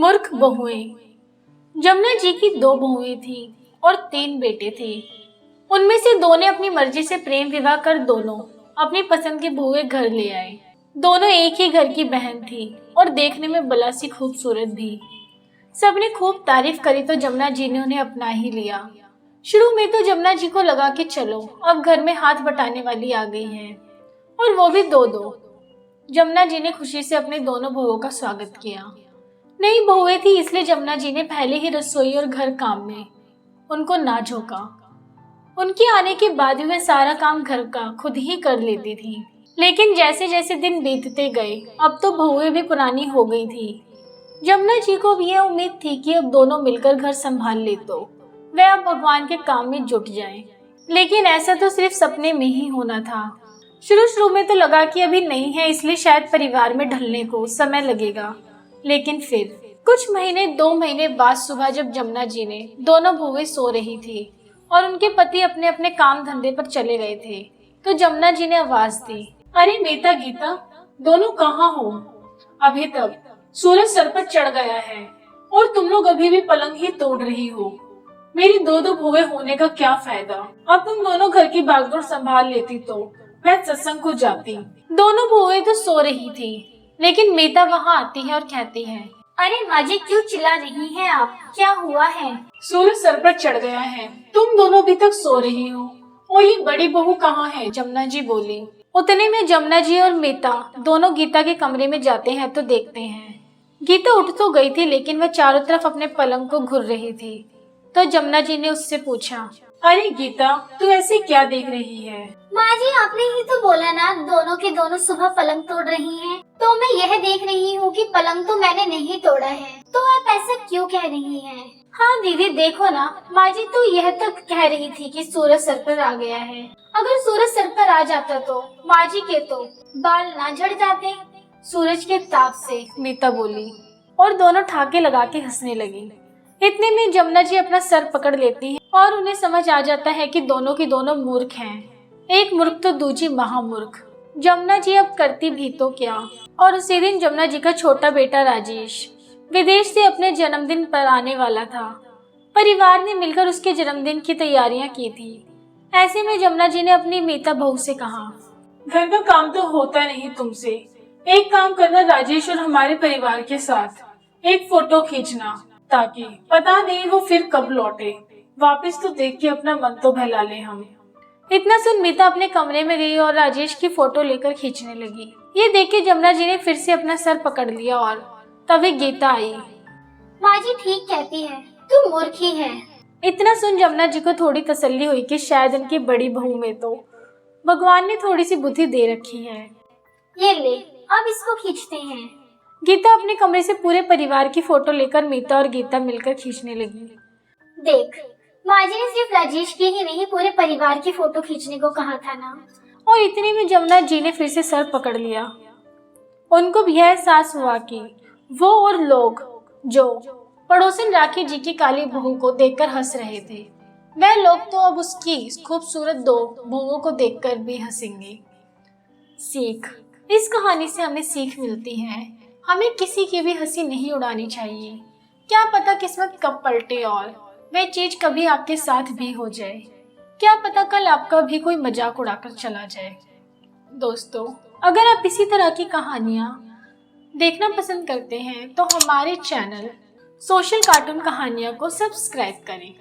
मूर्ख बहुएं। जमुना जी की 2 बहुएं थीं और 3 बेटे थे। उनमें से 2 ने अपनी मर्जी से प्रेम विवाह कर दोनों अपनी पसंद की बहुएं घर ले आए। दोनों एक ही घर की बहन थी और देखने में भला सी खूबसूरत भी। सबने खूब तारीफ करी तो जमुना जी ने उन्हें अपना ही लिया। शुरू में तो जमुना जी को लगा कि चलो अब घर में हाथ बटाने वाली आ गई है, और वो भी 2-2। जमुना जी ने खुशी से अपने दोनों बहुओं का स्वागत किया। नई बहुएं थी इसलिए जमुना जी ने पहले ही रसोई और घर काम में उनको ना झोंका। उनके आने के बाद भी वे सारा काम घर का खुद ही कर लेती थी। लेकिन जैसे जैसे दिन बीतते गए अब तो बहुएं भी पुरानी हो गई थी। जमुना जी को भी यह उम्मीद थी कि अब दोनों मिलकर घर संभाल ले तो वे अब भगवान के काम में जुट जाएं। लेकिन ऐसा तो सिर्फ सपने में ही होना था। शुरू में तो लगा कि अभी नहीं है इसलिए शायद परिवार में ढलने को समय लगेगा। लेकिन फिर कुछ महीने 2 महीने बाद सुबह जब जमुना जी ने दोनों बहुएं सो रही थी और उनके पति अपने अपने काम धंधे पर चले गए थे तो जमुना जी ने आवाज दी, अरे मीता गीता, दोनों कहाँ हो? अभी तक सूरज सर पर चढ़ गया है और तुम लोग अभी भी पलंग ही तोड़ रही हो। मेरी 2-2 बहुएं होने का क्या फायदा? अब तुम दोनों घर की भागदौड़ संभाल लेती तो मैं सत्संग को जाती। दोनों बहुएं तो सो रही थी, लेकिन मीता वहाँ आती है और कहती है, अरे माँ जी, क्यों चिल्ला रही हैं आप? क्या हुआ है? सूरज सर पर चढ़ गया है, तुम दोनों अभी तक सो रही हो और ये बड़ी बहू कहाँ है? जमुना जी बोली। उतने में जमुना जी और मीता दोनों गीता के कमरे में जाते हैं तो देखते हैं गीता उठ तो गई थी लेकिन वह चारों तरफ अपने पलंग को घूर रही थी। तो जमुना जी ने उससे पूछा, अरे गीता, तू ऐसे क्या देख रही है? माँ जी, आपने ही तो बोला ना दोनों के दोनों सुबह पलंग तोड़ रही हैं। तो मैं यह देख रही हूँ कि पलंग तो मैंने नहीं तोड़ा है, तो आप ऐसा क्यों कह रही हैं? हाँ दीदी देखो ना, माँ जी तो यह तक कह रही थी कि सूरज सर पर आ गया है। अगर सूरज सर पर आ जाता तो माँ जी के तो बाल ना झड़ जाते सूरज के ताप से, मीता बोली और दोनों ठाके लगा के हंसने लगी। इतने में जमुना जी अपना सर पकड़ लेती है और उन्हें समझ आ जाता है कि दोनों की दोनों मूर्ख हैं। एक मूर्ख तो दूसरी महामूर्ख। जमुना जी अब करती भी तो क्या। और उसी दिन जमुना जी का छोटा बेटा राजेश विदेश से अपने जन्मदिन पर आने वाला था। परिवार ने मिलकर उसके जन्मदिन की तैयारियां की थी। ऐसे में जमुना जी ने अपनी मीता बहू से कहा, घर का काम तो होता नहीं तुमसे, एक काम करना राजेश और हमारे परिवार के साथ एक फोटो खींचना, ताकि पता नहीं वो फिर कब लौटे। वापस तो देख के अपना मन तो बहला ले हम। इतना सुन मीता अपने कमरे में गई और राजेश की फोटो लेकर खींचने लगी। ये देख के जमुना जी ने फिर से अपना सर पकड़ लिया और तभी गीता आई। माँ जी ठीक कहती है, तू मूर्ख ही है। इतना सुन जमुना जी को थोड़ी तसल्ली हुई कि शायद उनकी बड़ी बहू में तो भगवान ने थोड़ी सी बुद्धि दे रखी है। ये ले, अब इसको खींचते हैं। गीता अपने कमरे से पूरे परिवार की फोटो लेकर मीता और गीता मिलकर खींचने लगी। देख, माँ जी ने सिर्फ राजेश की ही नहीं पूरे परिवार की फोटो खींचने को कहा था ना। और इतने में जमुना जी ने फिर से सर पकड़ लिया। उनको भी एहसास हुआ कि वो और लोग जो पड़ोसन राखी जी की काली बहू को देखकर हंस रहे थे, वह लोग तो अब उसकी खूबसूरत 2 बहुओं को देखकर भी हंसेंगे। सीख, इस कहानी से हमें सीख मिलती है, हमें किसी की भी हंसी नहीं उड़ानी चाहिए। क्या पता किस्मत कब पलटे और वह चीज कभी आपके साथ भी हो जाए। क्या पता कल आपका भी कोई मजाक उड़ाकर चला जाए। दोस्तों, अगर आप इसी तरह की कहानियाँ देखना पसंद करते हैं तो हमारे चैनल सोशल कार्टून कहानियाँ को सब्सक्राइब करें।